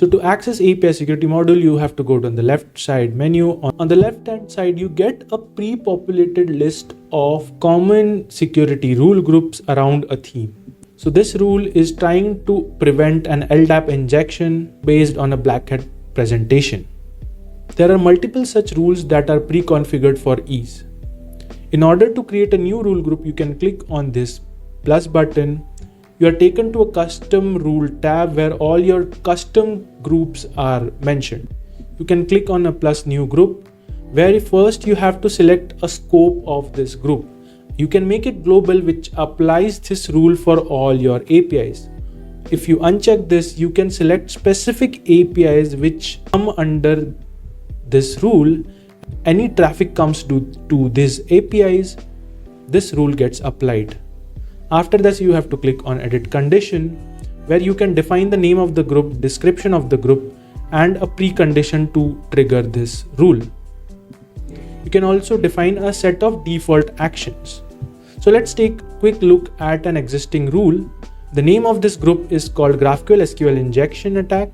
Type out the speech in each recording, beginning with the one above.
So to access API security module, you have to go to the left side menu. On the left hand side, you get a pre-populated list of common security rule groups around a theme. So this rule is trying to prevent an LDAP injection based on a black hat presentation. There are multiple such rules that are pre-configured for ease. In order to create a new rule group, you can click on this plus button. You are taken to a custom rule tab where all your custom groups are mentioned. You can click on a plus new group, where first you have to select a scope of this group. You can make it global, which applies this rule for all your APIs. If you uncheck this, you can select specific APIs which come under this rule. Any traffic comes to these APIs, this rule gets applied. After this, you have to click on edit condition, where you can define the name of the group, description of the group, and a precondition to trigger this rule. You can also define a set of default actions. So let's take a quick look at an existing rule. The name of this group is called GraphQL SQL injection attack.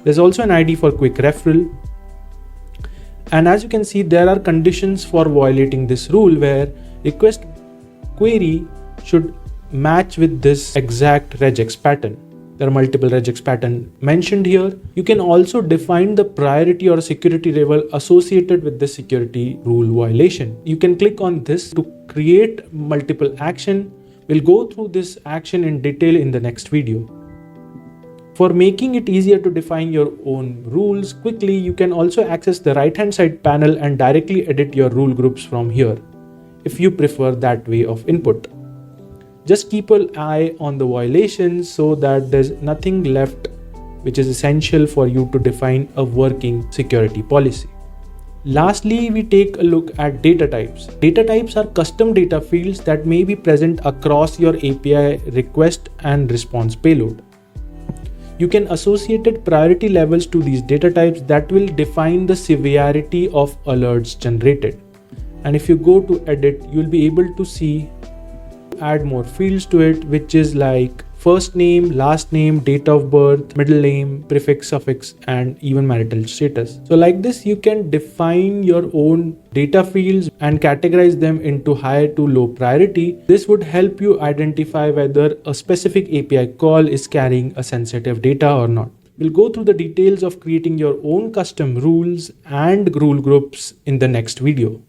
There's also an ID for quick referral. And as you can see, there are conditions for violating this rule, where request query should match with this exact regex pattern. There are multiple regex patterns mentioned here. You can also define the priority or security level associated with the security rule violation. You can click on this to create multiple action. We'll go through this action in detail in the next video. For making it easier to define your own rules quickly, you can also access the right-hand side panel and directly edit your rule groups from here, if you prefer that way of input. Just keep an eye on the violations so that there's nothing left which is essential for you to define a working security policy. Lastly, we take a look at data types. Data types are custom data fields that may be present across your API request and response payload. You can associate priority levels to these data types that will define the severity of alerts generated. And if you go to edit, you'll be able to see add more fields to it, which is like first name, last name, date of birth, middle name, prefix, suffix, and even marital status. So like this, you can define your own data fields and categorize them into high to low priority. This would help you identify whether a specific API call is carrying a sensitive data or not. We'll go through the details of creating your own custom rules and rule groups in the next video.